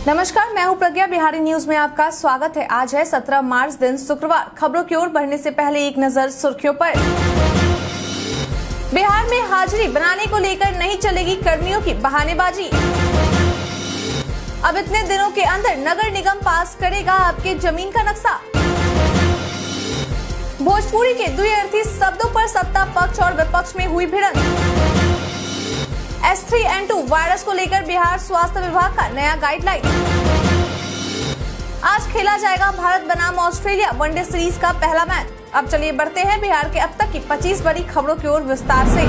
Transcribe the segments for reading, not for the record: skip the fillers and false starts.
नमस्कार, मैं हूं प्रज्ञा। बिहारी न्यूज में आपका स्वागत है। आज है 17 मार्च, दिन शुक्रवार। खबरों की ओर बढ़ने से पहले एक नजर सुर्खियों पर। बिहार में हाजिरी बनाने को लेकर नहीं चलेगी कर्मियों की बहानेबाजी। अब इतने दिनों के अंदर नगर निगम पास करेगा आपके जमीन का नक्शा। भोजपुरी के द्व्यर्थी शब्दों पर सत्ता पक्ष और विपक्ष में हुई भिड़ंत। H3N2 वायरस को लेकर बिहार स्वास्थ्य विभाग का नया गाइडलाइन। आज खेला जाएगा भारत बनाम ऑस्ट्रेलिया वनडे सीरीज का पहला मैच। अब चलिए बढ़ते हैं बिहार के अब तक की 25 बड़ी खबरों की ओर विस्तार से।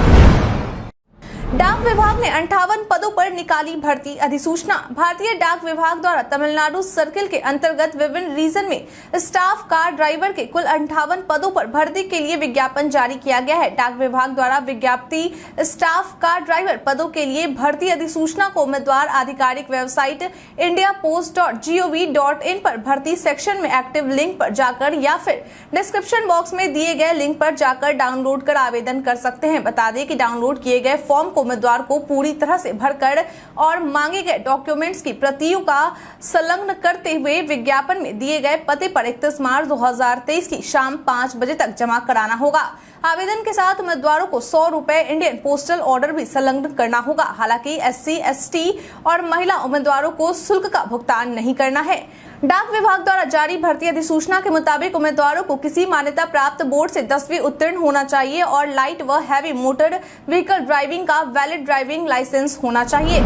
डाक विभाग ने 58 पदों पर निकाली भर्ती अधिसूचना। भारतीय डाक विभाग द्वारा तमिलनाडु सर्किल के अंतर्गत विभिन्न रीजन में स्टाफ कार ड्राइवर के कुल 58 पदों पर भर्ती के लिए विज्ञापन जारी किया गया है। डाक विभाग द्वारा विज्ञप्ति स्टाफ कार ड्राइवर पदों के लिए भर्ती अधिसूचना को उम्मीदवार आधिकारिक वेबसाइट indiapost.gov.in पर भर्ती सेक्शन में एक्टिव लिंक पर जाकर या फिर डिस्क्रिप्शन बॉक्स में दिए गए लिंक पर जाकर डाउनलोड कर आवेदन कर सकते हैं। बता दें कि डाउनलोड किए गए फॉर्म को उम्मीदवार को पूरी तरह से भरकर और मांगे गए डॉक्यूमेंट्स की प्रतियों का संलग्न करते हुए विज्ञापन में दिए गए पते पर 31 मार्च 2023 की शाम 5 बजे तक जमा कराना होगा। आवेदन के साथ उम्मीदवारों को 100 रुपए इंडियन पोस्टल ऑर्डर भी संलग्न करना होगा। हालांकि SC, ST और महिला उम्मीदवारों को शुल्क का भुगतान नहीं करना है। डाक विभाग द्वारा जारी भर्ती अधिसूचना के मुताबिक उम्मीदवारों को किसी मान्यता प्राप्त बोर्ड से 10वीं उत्तीर्ण होना चाहिए और लाइट व हैवी मोटर व्हीकल ड्राइविंग का वैलिड ड्राइविंग लाइसेंस होना चाहिए।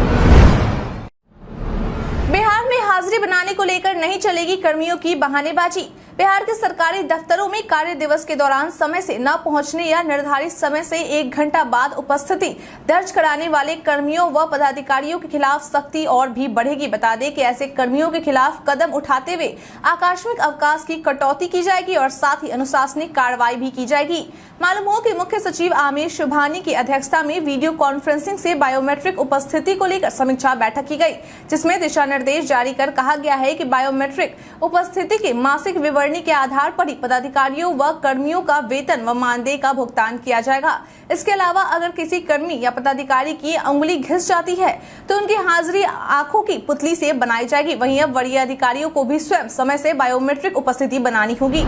बिहार में हाजिरी बनाने को लेकर नहीं चलेगी कर्मियों की बहानेबाजी। बिहार के सरकारी दफ्तरों में कार्य दिवस के दौरान समय से न पहुंचने या निर्धारित समय से 1 घंटा बाद उपस्थिति दर्ज कराने वाले कर्मियों व पदाधिकारियों के खिलाफ सख्ती और भी बढ़ेगी। बता दें कि ऐसे कर्मियों के खिलाफ कदम उठाते हुए आकस्मिक अवकाश की कटौती की जाएगी और साथ ही अनुशासनिक कार्रवाई भी की जाएगी। मालूम हो कि मुख्य सचिव आमिर शुभानी की अध्यक्षता में वीडियो कॉन्फ्रेंसिंग से बायोमेट्रिक उपस्थिति को लेकर समीक्षा बैठक की गई, जिसमें दिशा निर्देश जारी कर कहा गया है कि बायोमेट्रिक उपस्थिति के मासिक विवरणी के आधार पर ही पदाधिकारियों व कर्मियों का वेतन व मानदेय का भुगतान किया जाएगा। इसके अलावा अगर किसी कर्मी या पदाधिकारी की अंगुली घिस जाती है तो उनकी हाजिरी आंखों की पुतली से बनाई जाएगी। वहीं अब वरीय अधिकारियों को भी स्वयं समय से बायोमेट्रिक उपस्थिति बनानी होगी।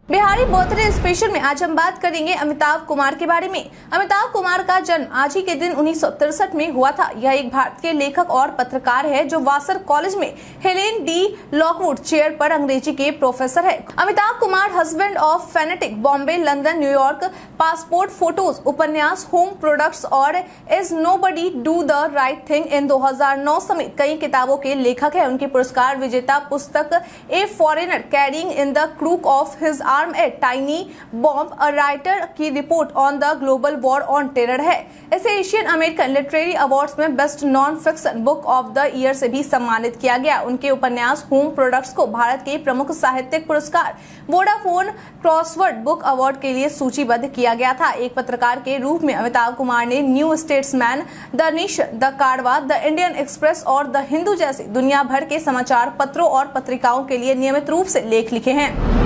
बिहारी बर्थडे स्पेशल में आज हम बात करेंगे अमिताभ कुमार के बारे में। अमिताभ कुमार का जन्म आज ही के दिन 1963 में हुआ था। यह एक भारतीय लेखक और पत्रकार है जो वासर कॉलेज में हेलेन डी लॉकवुड चेयर पर अंग्रेजी के प्रोफेसर है। Amitabh Kumar husband of phonetic, Bombay, London, New York, passport photos, उपन्यास, होम प्रोडक्ट्स और is nobody do the right thing in 2009 समेत कई किताबों के लेखक है। उनकी पुरस्कार विजेता पुस्तक a foreigner carrying in the crook of his arm a tiny bomb a writer की report on the global war on terror है। इसे एशियन अमेरिकन लिटरेरी अवार्ड्स में best non fiction book of the year से भी सम्मानित किया गया। उनके उपन्यास होम प्रोडक्ट्स को भारत के प्रमुख साहित्यिक पुरस्कार वोडाफोन क्रॉसवर्ड बुक अवार्ड के लिए सूचीबद्ध किया गया था। एक पत्रकार के रूप में अमिताभ कुमार ने new statesman, the nation, the कारवा, द इंडियन एक्सप्रेस और द हिंदू जैसे दुनिया भर के समाचार पत्रों और पत्रिकाओं के लिए नियमित रूप से लेख लिखे हैं।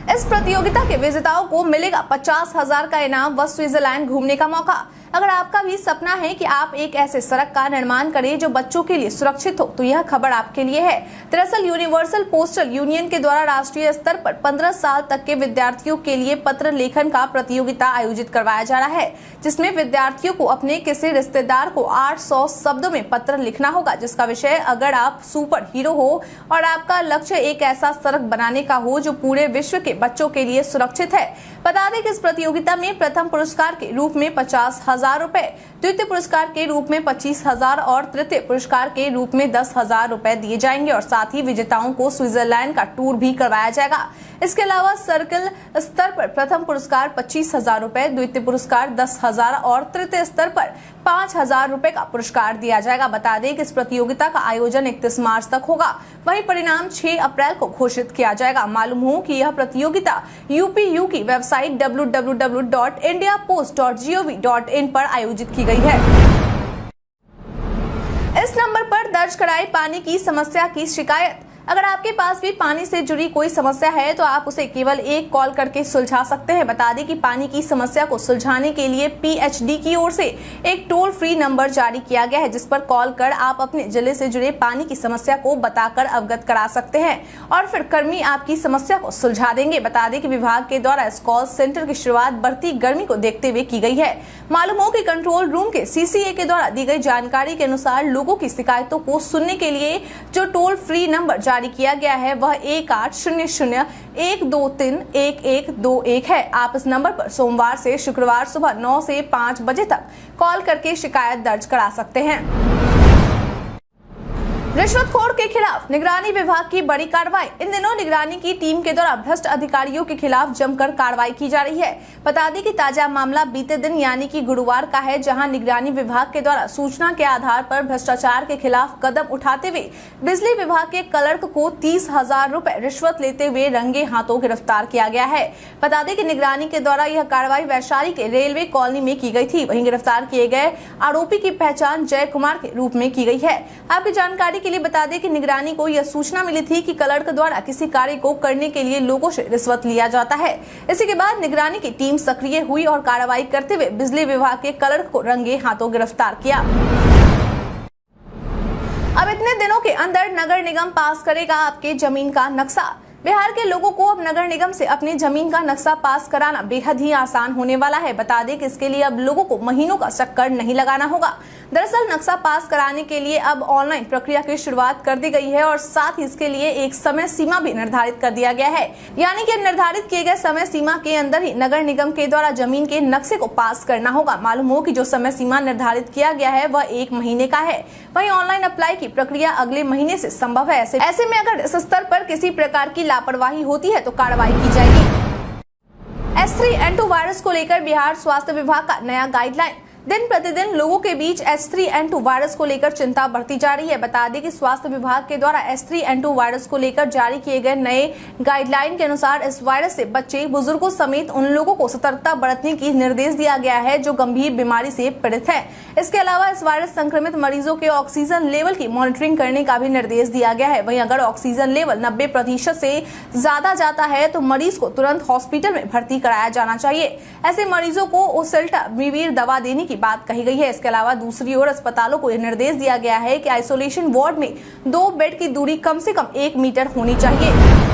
इस प्रतियोगिता के विजेताओं को मिलेगा 50,000 का इनाम व स्विट्जरलैंड घूमने का मौका। अगर आपका भी सपना है कि आप एक ऐसे सड़क का निर्माण करें जो बच्चों के लिए सुरक्षित हो, तो यह खबर आपके लिए है। दरअसल यूनिवर्सल पोस्टल यूनियन के द्वारा राष्ट्रीय स्तर पर 15 साल तक के विद्यार्थियों के लिए पत्र लेखन का प्रतियोगिता आयोजित करवाया जा रहा है, जिसमें विद्यार्थियों को अपने किसी रिश्तेदार को 800 शब्दों में पत्र लिखना होगा, जिसका विषय अगर आप सुपर हीरो हो और आपका लक्ष्य एक ऐसा सड़क बनाने का हो जो पूरे विश्व के बच्चों के लिए सुरक्षित है। बता दें कि इस प्रतियोगिता में प्रथम पुरस्कार के रूप में 50,000 रुपए, द्वितीय पुरस्कार के रूप में 25,000 और तृतीय पुरस्कार के रूप में 10,000 रुपए दिए जाएंगे और साथ ही विजेताओं को स्विट्जरलैंड का टूर भी करवाया जाएगा। इसके अलावा सर्कल स्तर पर प्रथम पुरस्कार 25,000 रुपए, द्वितीय पुरस्कार 10,000 और तृतीय स्तर पर 5,000 रुपए का पुरस्कार दिया जाएगा। बता दें कि इस प्रतियोगिता का आयोजन 31 मार्च तक होगा। वहीं परिणाम 6 अप्रैल को घोषित किया जाएगा। मालूम हो कि यह प्रतियोगिता UPU की वेबसाइट www.indiapost.gov.in पर आयोजित की गई है। इस नंबर पर दर्ज कराई पानी की समस्या की शिकायत। अगर आपके पास भी पानी से जुड़ी कोई समस्या है तो आप उसे केवल एक कॉल करके सुलझा सकते हैं। बता दें कि पानी की समस्या को सुलझाने के लिए PHD की ओर से एक टोल फ्री नंबर जारी किया गया है, जिस पर कॉल कर आप अपने जिले से जुड़े पानी की समस्या को बताकर अवगत करा सकते हैं और फिर कर्मी आपकी समस्या को सुलझा देंगे। बता दें कि विभाग के द्वारा इस कॉल सेंटर की शुरुआत बढ़ती गर्मी को देखते हुए की गई है। मालूम हो कि कंट्रोल रूम के CCA के द्वारा दी गई जानकारी के अनुसार लोगों की शिकायतों को सुनने के लिए जो टोल फ्री नंबर जारी किया गया है वह 1800-123-1121 है। आप इस नंबर पर सोमवार से शुक्रवार सुबह 9 से 5 बजे तक कॉल करके शिकायत दर्ज करा सकते हैं। रिश्वतखोर के खिलाफ निगरानी विभाग की बड़ी कार्रवाई। इन दिनों निगरानी की टीम के द्वारा भ्रष्ट अधिकारियों के खिलाफ जमकर कार्रवाई की जा रही है। बता दें कि ताजा मामला बीते दिन यानी कि गुरुवार का है, जहां निगरानी विभाग के द्वारा सूचना के आधार पर भ्रष्टाचार के खिलाफ कदम उठाते हुए बिजली विभाग के क्लर्क को 30,000 रुपए रिश्वत लेते हुए रंगे हाथों गिरफ्तार किया गया है। बता दें कि निगरानी के द्वारा यह कार्रवाई वैशाली के रेलवे कॉलोनी में की गई थी। वहीं गिरफ्तार किए गए आरोपी की पहचान जय कुमार के रूप में की गई है। आपकी जानकारी के लिए बता दें कि निगरानी को यह सूचना मिली थी कि क्लर्क द्वारा किसी कार्य को करने के लिए लोगों से रिश्वत लिया जाता है। इसी के बाद निगरानी की टीम सक्रिय हुई और कार्रवाई करते हुए बिजली विभाग के क्लर्क को रंगे हाथों गिरफ्तार किया। अब इतने दिनों के अंदर नगर निगम पास करेगा आपके जमीन का नक्शा। बिहार के लोगों को अब नगर निगम से अपनी जमीन का नक्शा पास कराना बेहद ही आसान होने वाला है। बता दें कि इसके लिए अब लोगों को महीनों का चक्कर नहीं लगाना होगा। दरअसल नक्शा पास कराने के लिए अब ऑनलाइन प्रक्रिया की शुरुआत कर दी गई है और साथ ही इसके लिए एक समय सीमा भी निर्धारित कर दिया गया है। यानी कि निर्धारित किए गए समय सीमा के अंदर ही नगर निगम के द्वारा जमीन के नक्शे को पास करना होगा। मालूम हो कि जो समय सीमा निर्धारित किया गया है वह 1 महीने का है। वहीं ऑनलाइन अप्लाई की प्रक्रिया अगले महीने से संभव है। ऐसे में अगर इस स्तर पर किसी प्रकार की लापरवाही होती है तो कार्रवाई की जाएगी। H3N2 वायरस को लेकर बिहार स्वास्थ्य विभाग का नया गाइडलाइन। दिन प्रतिदिन लोगों के बीच H3N2 वायरस को लेकर चिंता बढ़ती जा रही है। बता दें कि स्वास्थ्य विभाग के द्वारा H3N2 वायरस को लेकर जारी किए गए नए गाइडलाइन के अनुसार इस वायरस से बच्चे, बुजुर्गों समेत उन लोगों को सतर्कता बरतने की निर्देश दिया गया है जो गंभीर बीमारी से पीड़ित हैं। इसके अलावा इस वायरस संक्रमित मरीजों के ऑक्सीजन लेवल की मॉनिटरिंग करने का भी निर्देश दिया गया है। वहीं अगर ऑक्सीजन लेवल 90% से ज्यादा जाता है तो मरीज को तुरंत हॉस्पिटल में भर्ती कराया जाना चाहिए। ऐसे मरीजों को ओसेल्टामिविर दवा देने की बात कही गई है। इसके अलावा दूसरी ओर अस्पतालों को यह निर्देश दिया गया है कि आइसोलेशन वार्ड में 2 बेड की दूरी कम से कम 1 मीटर होनी चाहिए।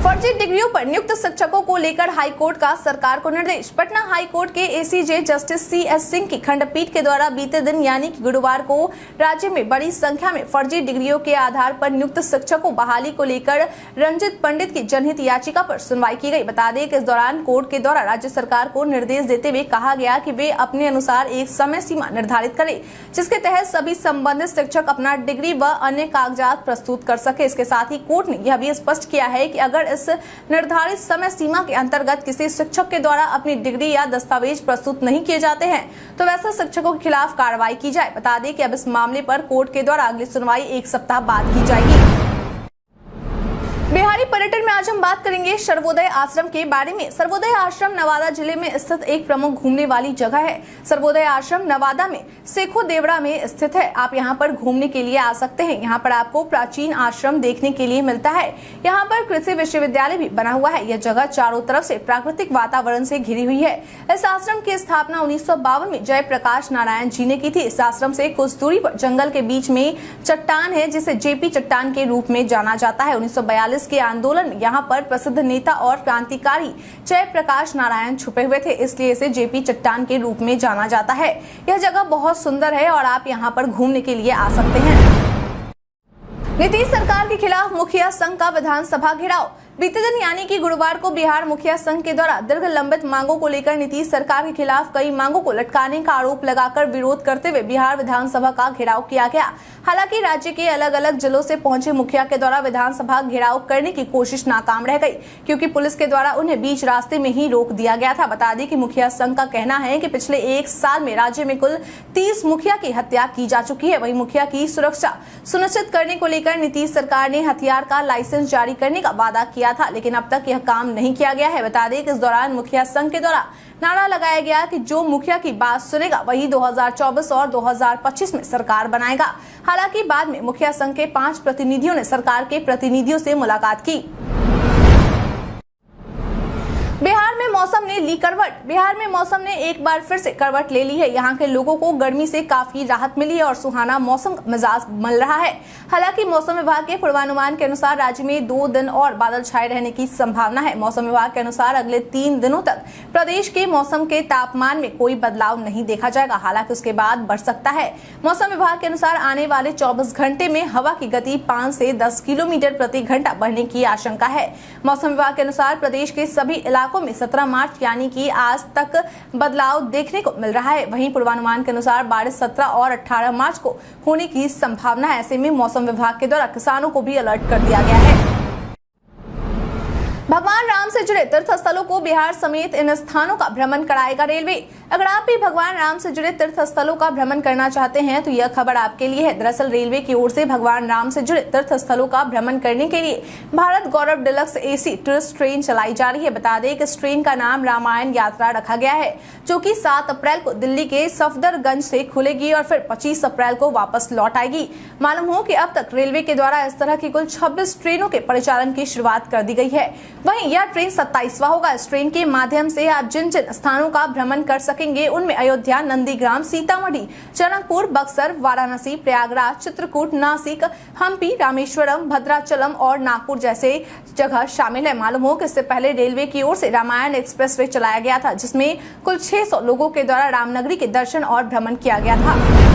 फर्जी डिग्रियों पर नियुक्त शिक्षकों को लेकर हाईकोर्ट का सरकार को निर्देश। पटना हाईकोर्ट के ACJ जस्टिस CS सिंह की खंडपीठ के द्वारा बीते दिन यानी कि गुरुवार को राज्य में बड़ी संख्या में फर्जी डिग्रियों के आधार पर नियुक्त शिक्षकों बहाली को लेकर रंजित पंडित की जनहित याचिका पर सुनवाई की गई। बता दें कि इस दौरान कोर्ट के द्वारा राज्य सरकार को निर्देश देते हुए कहा गया कि वे अपने अनुसार एक समय सीमा निर्धारित करें जिसके तहत सभी संबंधित शिक्षक अपना डिग्री व अन्य कागजात प्रस्तुत कर सके। इसके साथ ही कोर्ट ने यह भी स्पष्ट किया है कि अगर इस निर्धारित समय सीमा के अंतर्गत किसी शिक्षक के द्वारा अपनी डिग्री या दस्तावेज प्रस्तुत नहीं किए जाते हैं तो वैसे शिक्षकों के खिलाफ कार्रवाई की जाए। बता दें कि अब इस मामले पर कोर्ट के द्वारा अगली सुनवाई 1 सप्ताह बाद की जाएगी। बिहारी पर्यटन में आज हम बात करेंगे सर्वोदय आश्रम के बारे में। सर्वोदय आश्रम नवादा जिले में स्थित एक प्रमुख घूमने वाली जगह है। सर्वोदय आश्रम नवादा में सेखो देवड़ा में स्थित है। आप यहां पर घूमने के लिए आ सकते हैं। यहां पर आपको प्राचीन आश्रम देखने के लिए मिलता है। यहां पर कृषि विश्वविद्यालय भी बना हुआ है। यह जगह चारों तरफ से प्राकृतिक वातावरण से घिरी हुई है। इस आश्रम की स्थापना 1952 में जयप्रकाश नारायण जी ने की थी। इस आश्रम से कुछ दूरी पर जंगल के बीच में चट्टान है जिसे JP चट्टान के रूप में जाना जाता है। 1942 के आंदोलन में यहाँ पर प्रसिद्ध नेता और क्रांतिकारी जयप्रकाश नारायण छुपे हुए थे, इसलिए इसे JP चट्टान के रूप में जाना जाता है। यह जगह बहुत सुंदर है और आप यहाँ पर घूमने के लिए आ सकते हैं। नीतीश सरकार के खिलाफ मुखिया संघ का विधानसभा घेराव। बीते दिन यानी कि गुरुवार को बिहार मुखिया संघ के द्वारा दीर्घ लंबित मांगों को लेकर नीतीश सरकार के खिलाफ कई मांगों को लटकाने का आरोप लगाकर विरोध करते हुए बिहार विधानसभा का घेराव किया गया। हालांकि राज्य के अलग अलग जिलों से पहुंचे मुखिया के द्वारा विधानसभा घेराव करने की कोशिश नाकाम रह गई क्योंकि पुलिस के द्वारा उन्हें बीच रास्ते में ही रोक दिया गया था। बता दें कि मुखिया संघ का कहना है कि पिछले 1 साल में राज्य में कुल 30 मुखिया की हत्या की जा चुकी है। वहीं मुखिया की सुरक्षा सुनिश्चित करने को लेकर नीतीश सरकार ने हथियार का लाइसेंस जारी करने का वादा किया गया था, लेकिन अब तक यह काम नहीं किया गया है। बता दें कि इस दौरान मुखिया संघ के द्वारा नारा लगाया गया कि जो मुखिया की बात सुनेगा वही 2024 और 2025 में सरकार बनाएगा। हालांकि बाद में मुखिया संघ के 5 प्रतिनिधियों ने सरकार के प्रतिनिधियों से मुलाकात की। बिहार में मौसम ने ली करवट। बिहार में मौसम ने एक बार फिर से करवट ले ली है। यहाँ के लोगों को गर्मी से काफी राहत मिली है और सुहाना मौसम का मिजाज मिल रहा है। हालांकि मौसम विभाग के पूर्वानुमान के अनुसार राज्य में 2 दिन और बादल छाए रहने की संभावना है। मौसम विभाग के अनुसार अगले 3 दिनों तक प्रदेश के मौसम के तापमान में कोई बदलाव नहीं देखा जाएगा, हालांकि उसके बाद बढ़ सकता है। मौसम विभाग के अनुसार आने वाले 24 घंटे में हवा की गति 5 से 10 किलोमीटर प्रति घंटा बढ़ने की आशंका है। मौसम विभाग के अनुसार प्रदेश के सभी इलाकों में 17 मार्च यानी कि आज तक बदलाव देखने को मिल रहा है। वहीं पूर्वानुमान के अनुसार बारिश 17 और 18 मार्च को होने की संभावना है। ऐसे में मौसम विभाग के द्वारा किसानों को भी अलर्ट कर दिया गया है। भगवान राम से जुड़े तीर्थ स्थलों को बिहार समेत इन स्थानों का भ्रमण कराएगा रेलवे। अगर आप भी भगवान राम से जुड़े तीर्थ स्थलों का भ्रमण करना चाहते हैं तो यह खबर आपके लिए है। दरअसल रेलवे की ओर से भगवान राम से जुड़े तीर्थ स्थलों का भ्रमण करने के लिए भारत गौरव डिलक्स AC टूरिस्ट ट्रेन चलाई जा रही है। बता दें कि इस ट्रेन का नाम रामायण यात्रा रखा गया है, जो कि 7 अप्रैल को दिल्ली के सफदरगंज से खुलेगी और फिर 25 अप्रैल को वापस लौट आएगी। मालूम हो कि अब तक रेलवे के द्वारा इस तरह की कुल 26 ट्रेनों के परिचालन की शुरुआत कर दी गई है। वहीं यह ट्रेन 27वां होगा। इस ट्रेन के माध्यम से आप जिन जिन स्थानों का भ्रमण कर सकेंगे उनमें अयोध्या, नंदीग्राम, सीतामढ़ी, जनकपुर, बक्सर, वाराणसी, प्रयागराज, चित्रकूट, नासिक, हम्पी, रामेश्वरम, भद्राचलम और नागपुर जैसे जगह शामिल है। मालूम हो कि इससे पहले रेलवे की ओर से रामायण एक्सप्रेसवे चलाया गया था, जिसमें कुल 600 लोगों के द्वारा रामनगरी के दर्शन और भ्रमण किया गया था।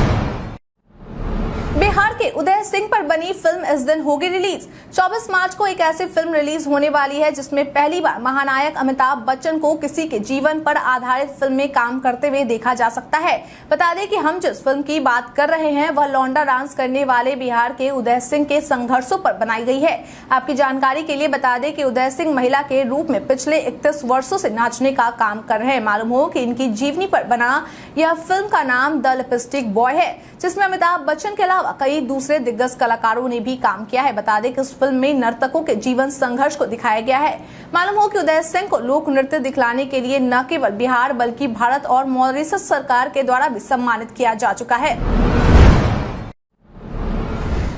बिहार के उदय सिंह पर बनी फिल्म इस दिन होगी रिलीज। 24 मार्च को एक ऐसी फिल्म रिलीज होने वाली है जिसमें पहली बार महानायक अमिताभ बच्चन को किसी के जीवन पर आधारित फिल्म में काम करते हुए देखा जा सकता है। बता दें कि हम जिस फिल्म की बात कर रहे हैं वह लौंडा डांस करने वाले बिहार के उदय सिंह के संघर्षों पर बनाई गई है। आपकी जानकारी के लिए बता दें कि उदय सिंह महिला के रूप में पिछले 31 वर्षों से नाचने का काम कर रहे हैं। मालूम हो कि इनकी जीवनी पर बना यह फिल्म का नाम द लिपस्टिक बॉय है, जिसमें अमिताभ बच्चन के अलावा कई दूसरे दिग्गज कलाकारों ने भी काम किया है। बता दें कि इस फिल्म में नर्तकों के जीवन संघर्ष को दिखाया गया है। मालूम हो कि उदय सिंह को लोक नृत्य दिखलाने के लिए न केवल बिहार बल्कि भारत और मॉरिशस सरकार के द्वारा भी सम्मानित किया जा चुका है।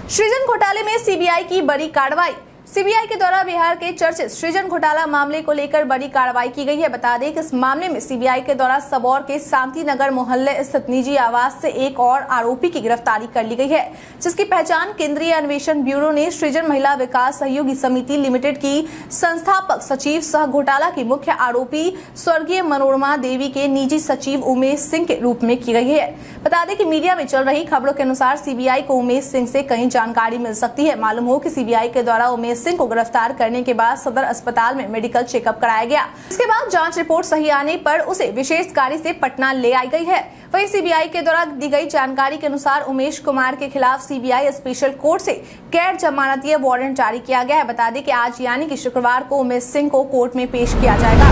सृजन घोटाले में CBI की बड़ी कार्रवाई। CBI के द्वारा बिहार के चर्चित सृजन घोटाला मामले को लेकर बड़ी कार्रवाई की गई है। बता दें कि इस मामले में CBI के द्वारा सबौर के शांति नगर मोहल्ले स्थित निजी आवास से एक और आरोपी की गिरफ्तारी कर ली गई है, जिसकी पहचान केंद्रीय अन्वेषण ब्यूरो ने सृजन महिला विकास सहयोगी समिति लिमिटेड की संस्थापक सचिव सह घोटाला की मुख्य आरोपी स्वर्गीय मनोरमा देवी के निजी सचिव उमेश सिंह के रूप में की गई है। बता दें कि मीडिया में चल रही खबरों के अनुसार CBI को उमेश सिंह से कई जानकारी मिल सकती है। मालूम हो कि CBI के द्वारा उमेश सिंह को गिरफ्तार करने के बाद सदर अस्पताल में मेडिकल चेकअप कराया गया। इसके बाद जांच रिपोर्ट सही आने पर उसे विशेष गाड़ी से पटना ले आई गई है। वहीं CBI के द्वारा दी गई जानकारी के अनुसार उमेश कुमार के खिलाफ CBI स्पेशल कोर्ट से गैर जमानतीय वारंट जारी किया गया है। बता दें कि आज यानी कि शुक्रवार को उमेश सिंह को कोर्ट में पेश किया जाएगा।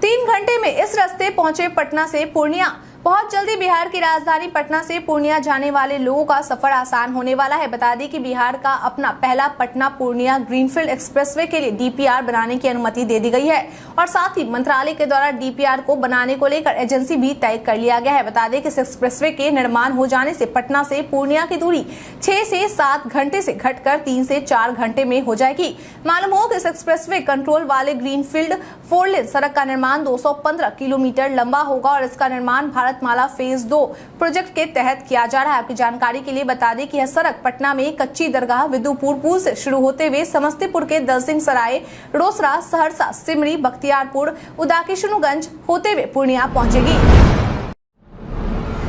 3 घंटे में इस रास्ते पहुंचे पटना से पूर्णिया। बहुत जल्दी बिहार की राजधानी पटना से पूर्णिया जाने वाले लोगों का सफर आसान होने वाला है। बता दें कि बिहार का अपना पहला पटना पूर्णिया ग्रीनफील्ड एक्सप्रेसवे के लिए DPR बनाने की अनुमति दे दी गई है और साथ ही मंत्रालय के द्वारा DPR को बनाने को लेकर एजेंसी भी तय कर लिया गया है। बता दें कि इस एक्सप्रेसवे के निर्माण हो जाने से पटना से पूर्णिया की दूरी 6 से 7 घंटे से घटकर 3 से 4 घंटे में हो जाएगी। मालूम हो कि इस एक्सप्रेसवे कंट्रोल वाले ग्रीनफील्ड 4 लेन सड़क का निर्माण 215 किलोमीटर लंबा होगा और इसका निर्माण भारतमाला फेज 2 प्रोजेक्ट के तहत किया जा रहा है। आपकी जानकारी के लिए बता दें कि यह सड़क पटना में कच्ची दरगाह विदुपुर पुल से शुरू होते हुए समस्तीपुर के दलसिंह सराय, रोसड़ा, सहरसा, सिमरी, बख्तियारपुर, उदाकिशुनगंज होते हुए पूर्णिया पहुंचेगी।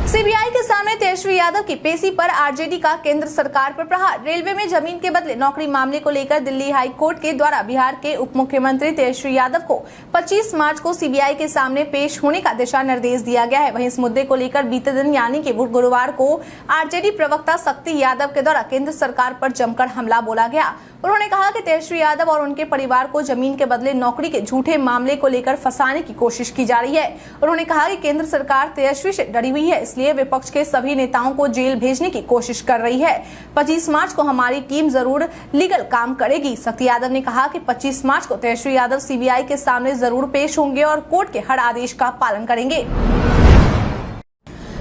CBI के सामने तेजस्वी यादव की पेशी पर RJD का केंद्र सरकार पर प्रहार। रेलवे में जमीन के बदले नौकरी मामले को लेकर दिल्ली हाई कोर्ट के द्वारा बिहार के उप मुख्यमंत्री तेजस्वी यादव को 25 मार्च को CBI के सामने पेश होने का दिशा निर्देश दिया गया है। वहीं इस मुद्दे को लेकर बीते दिन यानी कि गुरुवार को RJD प्रवक्ता शक्ति यादव के द्वारा केंद्र सरकार पर जमकर हमला बोला गया। उन्होंने कहा कि तेजस्वी यादव और उनके परिवार को जमीन के बदले नौकरी के झूठे मामले को लेकर फंसाने की कोशिश की जा रही है। उन्होंने कहा कि केंद्र सरकार तेजस्वी से डरी हुई है, इसलिए विपक्ष के सभी नेताओं को जेल भेजने की कोशिश कर रही है। 25 मार्च को हमारी टीम जरूर लीगल काम करेगी। शक्ति यादव ने कहा कि 25 मार्च को तेजस्वी यादव सीबीआई के सामने जरूर पेश होंगे और कोर्ट के हर आदेश का पालन करेंगे।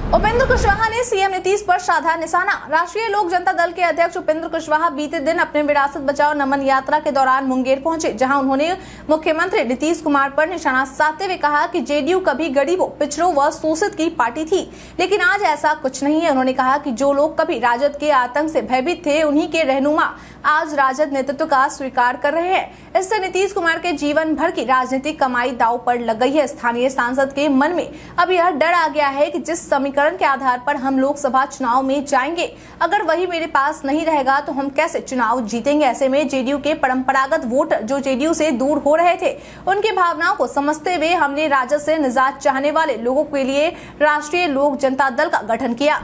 उपेंद्र कुशवाहा ने सीएम नीतीश पर साधा निशाना। राष्ट्रीय लोक जनता दल के अध्यक्ष उपेंद्र कुशवाहा बीते दिन अपने विरासत बचाओ नमन यात्रा के दौरान मुंगेर पहुंचे, जहां उन्होंने मुख्यमंत्री नीतीश कुमार पर निशाना साधते हुए कहा कि जेडीयू कभी गरीबों, पिछड़ों व शोषित की पार्टी थी, लेकिन आज ऐसा कुछ नहीं है। उन्होंने कहा कि जो लोग कभी राजद के आतंक से भयभीत थे, उन्हीं के रहनुमा आज राजद नेतृत्व का स्वीकार कर रहे हैं। इससे नीतीश कुमार के जीवन भर की राजनीतिक कमाई दांव पर लग गई है। स्थानीय सांसद के मन में अब यह डर आ गया है कि जिस समीकरण के आधार पर हम लोकसभा चुनाव में जाएंगे, अगर वही मेरे पास नहीं रहेगा तो हम कैसे चुनाव जीतेंगे। ऐसे में जेडीयू के परंपरागत वोटर जो जेडीयू से दूर हो रहे थे, उनकी भावनाओं को समझते हुए हमने राजद से निजात चाहने वाले लोगों के लिए राष्ट्रीय लोक जनता दल का गठन किया।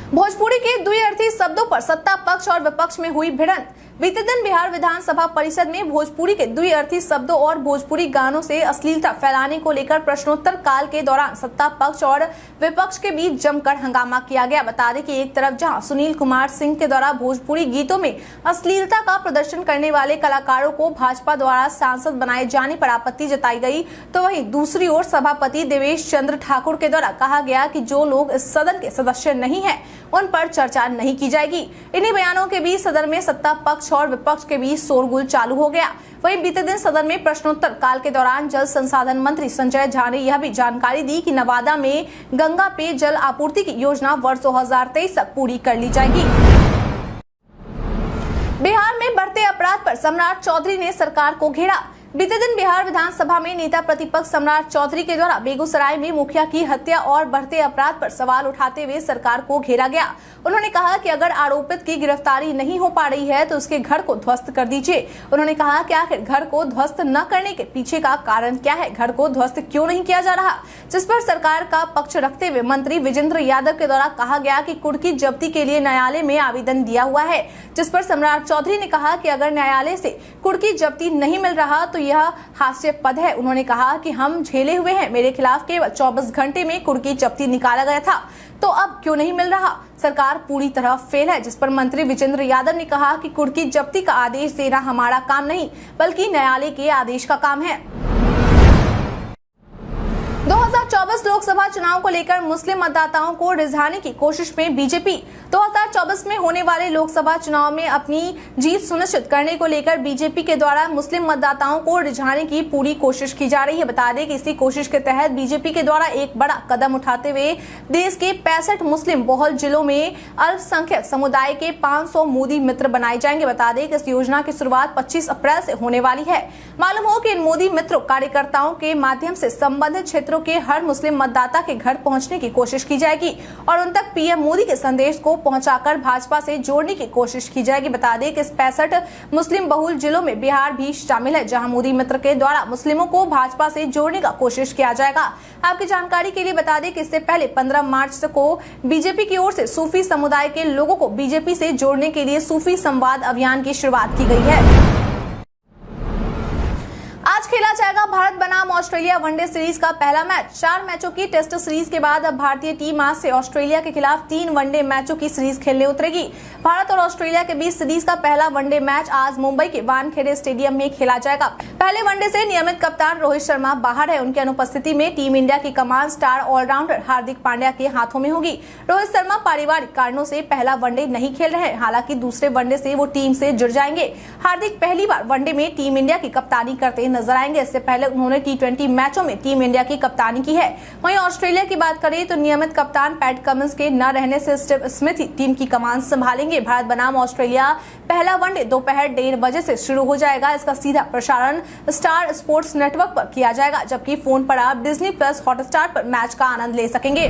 भोजपुरी के द्विअर्थी शब्दों पर सत्ता पक्ष और विपक्ष में हुई भिड़ंत। बीते दिन बिहार विधानसभा परिषद में भोजपुरी के द्विअर्थी शब्दों और भोजपुरी गानों से अश्लीलता फैलाने को लेकर प्रश्नोत्तर काल के दौरान सत्ता पक्ष और विपक्ष के बीच जमकर हंगामा किया गया। बता दें कि एक तरफ जहां सुनील कुमार सिंह के द्वारा भोजपुरी गीतों में अश्लीलता का प्रदर्शन करने वाले कलाकारों को भाजपा द्वारा सांसद बनाए जाने पर आपत्ति जताई गई, तो वहीं दूसरी ओर सभापति देवेश चंद्र ठाकुर के द्वारा कहा गया कि जो लोग इस सदन के सदस्य नहीं है, उन पर चर्चा नहीं की जाएगी। इन्हीं बयानों के बीच सदन में सत्ता पक्ष और विपक्ष के बीच शोरगुल चालू हो गया। वहीं बीते दिन सदन में प्रश्नोत्तर काल के दौरान जल संसाधन मंत्री संजय झा ने यह भी जानकारी दी कि नवादा में गंगा पेय जल आपूर्ति की योजना वर्ष 2023 तक पूरी कर ली जाएगी। बिहार में बढ़ते अपराध पर सम्राट चौधरी ने सरकार को घेरा। बीते दिन बिहार विधानसभा में नेता प्रतिपक्ष सम्राट चौधरी के द्वारा बेगूसराय में मुखिया की हत्या और बढ़ते अपराध पर सवाल उठाते हुए सरकार को घेरा गया। उन्होंने कहा कि अगर आरोपित की गिरफ्तारी नहीं हो पा रही है तो उसके घर को ध्वस्त कर दीजिए। उन्होंने कहा कि आखिर घर को ध्वस्त न करने के पीछे का कारण क्या है, घर को ध्वस्त क्यों नहीं किया जा रहा, जिस पर सरकार का पक्ष रखते हुए मंत्री विजेंद्र यादव के द्वारा कहा गया कि कुर्की जब्ती के लिए न्यायालय में आवेदन दिया हुआ है, जिस पर सम्राट चौधरी ने कहा कि अगर न्यायालय से कुर्की जब्ती नहीं मिल रहा तो यह हास्यास्पद है। उन्होंने कहा कि हम झेले हुए हैं, मेरे खिलाफ केवल 24 घंटे में कुर्की जब्ती निकाला गया था, तो अब क्यों नहीं मिल रहा। सरकार पूरी तरह फेल है, जिस पर मंत्री विजेंद्र यादव ने कहा कि कुर्की जब्ती का आदेश देना हमारा काम नहीं बल्कि न्यायालय के आदेश का काम है। 2024 लोकसभा चुनाव को लेकर मुस्लिम मतदाताओं को रिझाने की कोशिश में बीजेपी। 2024 में होने वाले लोकसभा चुनाव में अपनी जीत सुनिश्चित करने को लेकर बीजेपी के द्वारा मुस्लिम मतदाताओं को रिझाने की पूरी कोशिश की जा रही है। बता दें कि इसी कोशिश के तहत बीजेपी के द्वारा एक बड़ा कदम उठाते हुए देश के 65 मुस्लिम बहुल जिलों में अल्पसंख्यक समुदाय के 500 मोदी मित्र बनाए जाएंगे। बता दें कि इस योजना की शुरुआत 25 अप्रैल से होने वाली है। मालूम हो कि इन मोदी मित्रों कार्यकर्ताओं के माध्यम से संबंधित क्षेत्रों के हर मुस्लिम मतदाता के घर पहुंचने की कोशिश की जाएगी और उन तक पीएम मोदी के संदेश को पहुंचाकर भाजपा से जोड़ने की कोशिश की जाएगी। बता दें कि इस 65 मुस्लिम बहुल जिलों में बिहार भी शामिल है, जहां मोदी मित्र के द्वारा मुस्लिमों को भाजपा से जोड़ने का कोशिश किया जाएगा। आपकी जानकारी के लिए बता दें कि इससे पहले 15 मार्च को बीजेपी की ओर से सूफी समुदाय के लोगों को बीजेपी से जोड़ने के लिए सूफी संवाद अभियान की शुरुआत की गई है। आज खेला जाएगा भारत बनाम ऑस्ट्रेलिया वनडे सीरीज का पहला मैच। 4 मैचों की टेस्ट सीरीज के बाद अब भारतीय टीम आज से ऑस्ट्रेलिया के खिलाफ 3 वनडे मैचों की सीरीज खेलने उतरेगी। भारत और ऑस्ट्रेलिया के बीच सीरीज का पहला वनडे मैच आज मुंबई के वानखेड़े स्टेडियम में खेला जाएगा। पहले वनडे से नियमित कप्तान रोहित शर्मा बाहर है। उनकी अनुपस्थिति में टीम इंडिया की कमान स्टार ऑलराउंडर हार्दिक पांड्या के हाथों में होगी। रोहित शर्मा पारिवारिक कारणों से पहला वनडे नहीं खेल रहे हैं, हालांकि दूसरे वनडे से वो टीम से जुड़ जाएंगे। हार्दिक पहली बार वनडे में टीम इंडिया की कप्तानी करते नजर आएंगे। इससे पहले उन्होंने T20 मैचों में टीम इंडिया की कप्तानी की है। वहीं ऑस्ट्रेलिया की बात करें तो नियमित कप्तान पैट कमिंस के न रहने से स्टीव स्मिथ ही टीम की कमान संभालेंगे। भारत बनाम ऑस्ट्रेलिया पहला वनडे दोपहर 1:30 बजे से शुरू हो जाएगा। इसका सीधा प्रसारण स्टार स्पोर्ट्स नेटवर्क पर किया जाएगा, जबकि फोन पर आप डिज्नी प्लस हॉटस्टार पर मैच का आनंद ले सकेंगे।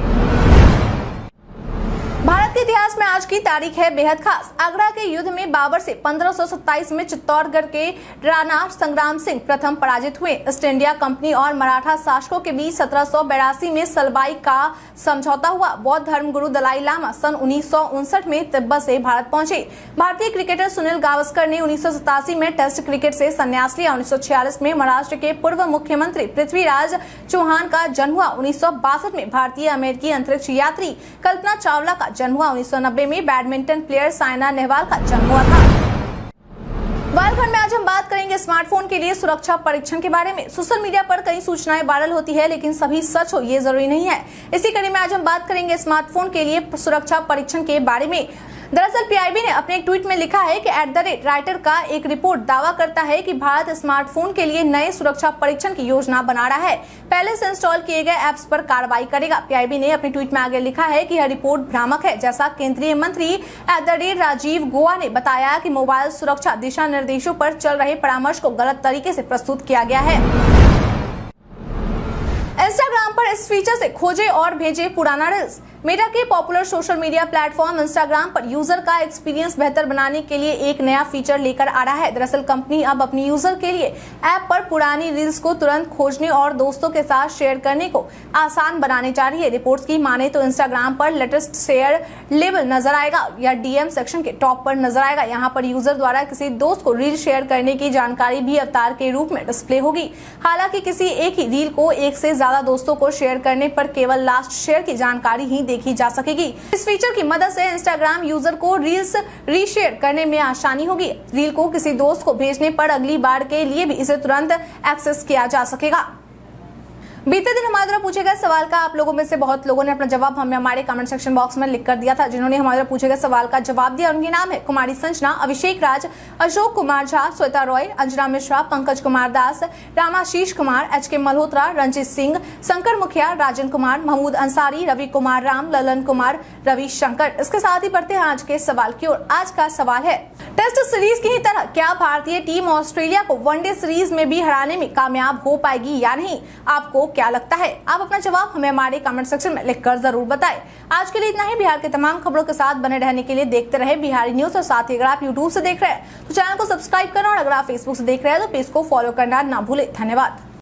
भारत के इतिहास में आज की तारीख है बेहद खास। आगरा के युद्ध में बाबर से 1527 में चित्तौड़गढ़ के राणा संग्राम सिंह प्रथम पराजित हुए। ईस्ट इंडिया कंपनी और मराठा शासकों के बीच 1782 में सलबाई का समझौता हुआ। बौद्ध धर्मगुरु दलाई लामा सन 1959 में तिब्बत से भारत पहुंचे। भारतीय क्रिकेटर सुनील गावस्कर ने 1987 में टेस्ट क्रिकेट से संन्यास लिया। 1946 में महाराष्ट्र के पूर्व मुख्यमंत्री पृथ्वीराज चौहान का जन्म हुआ। 1962 में भारतीय अमेरिकी अंतरिक्ष यात्री कल्पना चावला का जन्म हुआ। 1990 में बैडमिंटन प्लेयर साइना नेहवाल का जन्म हुआ था। वायरल में आज हम बात करेंगे स्मार्टफोन के लिए सुरक्षा परीक्षण के बारे में। सोशल मीडिया पर कई सूचनाएं वायरल होती है, लेकिन सभी सच हो ये जरूरी नहीं है। इसी कड़ी में आज हम बात करेंगे स्मार्टफोन के लिए सुरक्षा परीक्षण के बारे में। दरअसल पीआईबी ने अपने एक ट्वीट में लिखा है कि @राइटर का एक रिपोर्ट दावा करता है कि भारत स्मार्टफोन के लिए नए सुरक्षा परीक्षण की योजना बना रहा है। पहले से इंस्टॉल किए गए ऐप्स पर कार्रवाई करेगा। पीआईबी ने अपने ट्वीट में आगे लिखा है कि यह रिपोर्ट भ्रामक है। जैसा केंद्रीय मंत्री राजीव गौबा ने बताया कि मोबाइल सुरक्षा दिशा निर्देशों पर चल रहे परामर्श को गलत तरीके से प्रस्तुत किया गया है। इंस्टाग्राम पर इस फीचर से खोजे और भेजे पुराना रील्स। मेटा के popular social media platform Instagram पर यूजर का एक्सपीरियंस बेहतर बनाने के लिए एक नया फीचर लेकर आ रहा है। दरअसल कंपनी अब अपनी यूजर के लिए ऐप पर पुरानी रील्स को तुरंत खोजने और दोस्तों के साथ शेयर करने को आसान बनाने जा रही है। रिपोर्ट्स की माने तो इंस्टाग्राम पर लेटेस्ट शेयर लेबल नजर आएगा या डीएम सेक्शन के टॉप पर नजर आएगा। यहाँ पर यूजर द्वारा किसी दोस्त को रील शेयर करने की जानकारी भी अवतार के रूप में डिस्प्ले होगी। हालांकि किसी एक ही रील को एक से ज्यादा दोस्तों को शेयर करने पर केवल लास्ट शेयर की जानकारी ही देखी जा सकेगी। इस फीचर की मदद से इंस्टाग्राम यूजर को रील्स रीशेयर करने में आसानी होगी। रील को किसी दोस्त को भेजने पर अगली बार के लिए भी इसे तुरंत एक्सेस किया जा सकेगा। बीते दिन हमारे द्वारा पूछे गए सवाल का आप लोगों में से बहुत लोगों ने अपना जवाब हमें हमारे कमेंट सेक्शन बॉक्स में लिख कर दिया था। जिन्होंने हमारे द्वारा पूछे गए सवाल का जवाब दिया उनके नाम है कुमारी संजना, अभिषेक राज, अशोक कुमार झा, श्वेता रॉय, अंजना मिश्रा, पंकज कुमार दास, रामाशीष कुमार, एचके मल्होत्रा, रंजीत सिंह, शंकर मुखिया, राजन कुमार, महमूद अंसारी, रवि कुमार राम, ललन कुमार, रवि शंकर। इसके साथ ही बढ़ते हैं आज के सवाल की ओर। आज का सवाल है, टेस्ट सीरीज की ही तरह क्या भारतीय टीम ऑस्ट्रेलिया को वनडे सीरीज में भी हराने में कामयाब हो पाएगी या नहीं? आपको क्या लगता है? आप अपना जवाब हमें हमारे कमेंट सेक्शन में लिखकर जरूर बताएं। आज के लिए इतना ही। बिहार के तमाम खबरों के साथ बने रहने के लिए देखते रहे बिहारी न्यूज। और साथ ही अगर आप यूट्यूब से देख रहे हैं तो चैनल को सब्सक्राइब करना, और अगर आप फेसबुक से देख रहे हैं तो पेज को फॉलो करना ना भूले। धन्यवाद।